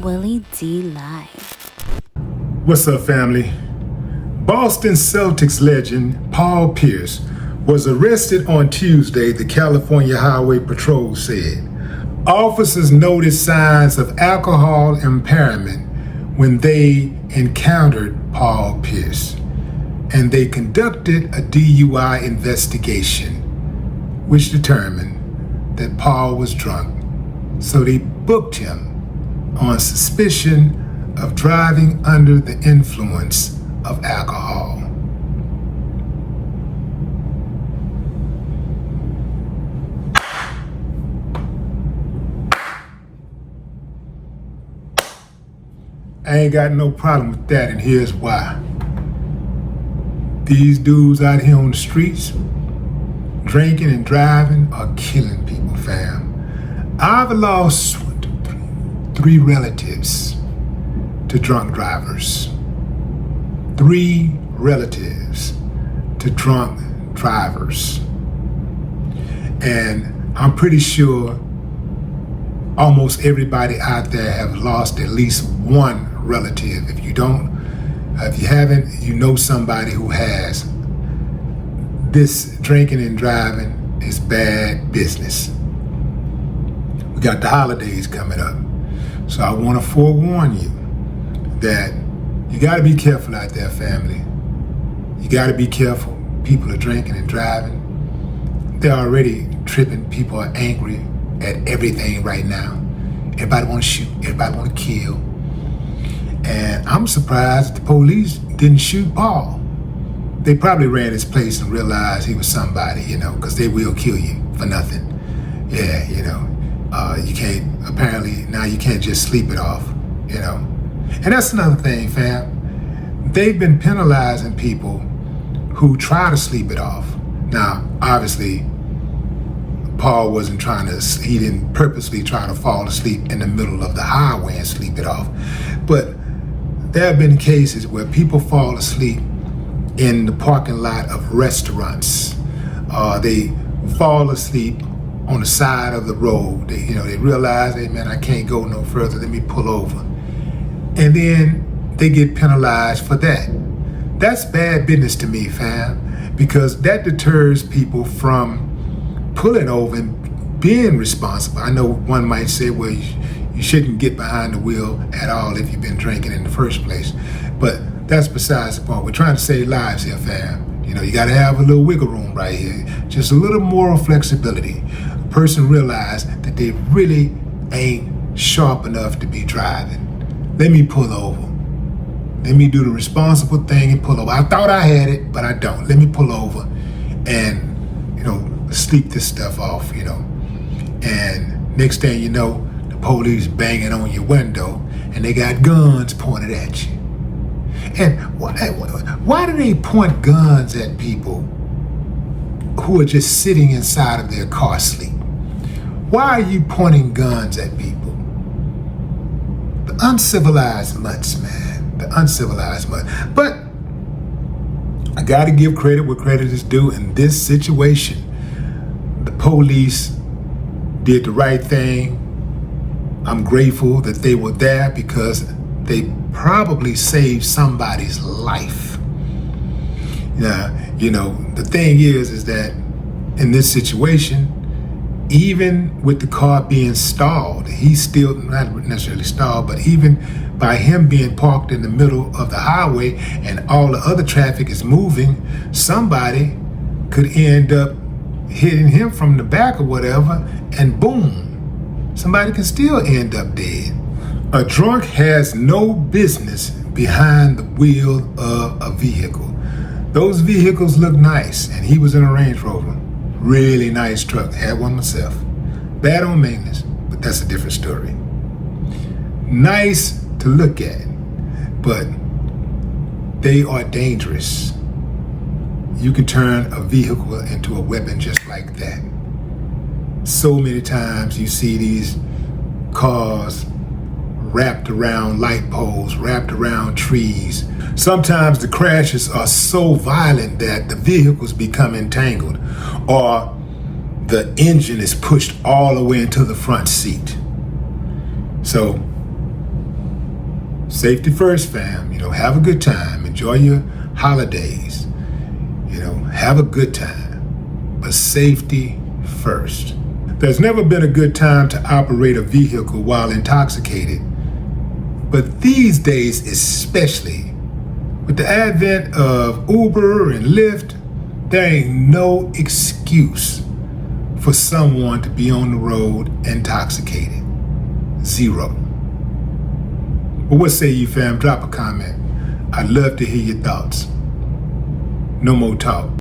Willie D Live. What's up, family? Boston Celtics legend Paul Pierce was arrested on Tuesday, the California Highway Patrol said. Officers noticed signs of alcohol impairment when they encountered Paul Pierce, and they conducted a DUI investigation, which determined that Paul was drunk. So they booked him on suspicion of driving under the influence of alcohol. I ain't got no problem with that, and here's why. These dudes out here on the streets, drinking and driving, are killing people, fam. I've lost three relatives to drunk drivers. 3 relatives to drunk drivers. And I'm pretty sure almost everybody out there have lost at least one relative. If you haven't, you know somebody who has. This drinking and driving is bad business. We got the holidays coming up. So I want to forewarn you that you got to be careful out there, family. You got to be careful. People are drinking and driving. They're already tripping. People are angry at everything right now. Everybody want to shoot. Everybody want to kill. And I'm surprised the police didn't shoot Paul. They probably ran his place and realized he was somebody, because they will kill you for nothing. Yeah, you can't, apparently now you can't just sleep it off, And that's another thing, fam. They've been penalizing people who try to sleep it off. Now, obviously, Paul he didn't purposely try to fall asleep in the middle of the highway and sleep it off. But there have been cases where people fall asleep in the parking lot of restaurants. They fall asleep on the side of the road. They realize, hey man, I can't go no further, let me pull over. And then they get penalized for that. That's bad business to me, fam, because that deters people from pulling over and being responsible. I know one might say, well, you shouldn't get behind the wheel at all if you've been drinking in the first place. But that's besides the point. We're trying to save lives here, fam. You got to have a little wiggle room right here. Just a little moral flexibility. A person realized that they really ain't sharp enough to be driving. Let me pull over. Let me do the responsible thing and pull over. I thought I had it, but I don't. Let me pull over and, sleep this stuff off, And next thing you know, the police banging on your window and they got guns pointed at you. And why do they point guns at people who are just sitting inside of their car asleep? Why are you pointing guns at people? The uncivilized mutts, man. The uncivilized mutts. But I got to give credit where credit is due. In this situation, the police did the right thing. I'm grateful that they were there because they probably saved somebody's life. Now, the thing is that in this situation, even with the car being stalled, he's still not necessarily stalled, but even by him being parked in the middle of the highway and all the other traffic is moving, somebody could end up hitting him from the back or whatever, and boom, somebody can still end up dead. A drunk has no business behind the wheel of a vehicle. Those vehicles look nice, and he was in a Range Rover. Really nice truck. Had one myself. Bad on maintenance, but that's a different story. Nice to look at, but they are dangerous. You can turn a vehicle into a weapon just like that. So many times you see these cars wrapped around light poles, wrapped around trees. Sometimes the crashes are so violent that the vehicles become entangled, or the engine is pushed all the way into the front seat. So Safety first, fam. Have a good time. Enjoy your holidays. Have a good time. But safety first. There's never been a good time to operate a vehicle while intoxicated. But these days, especially, with the advent of Uber and Lyft, there ain't no excuse for someone to be on the road intoxicated. Zero. Well, what say you, fam? Drop a comment. I'd love to hear your thoughts. No more talk.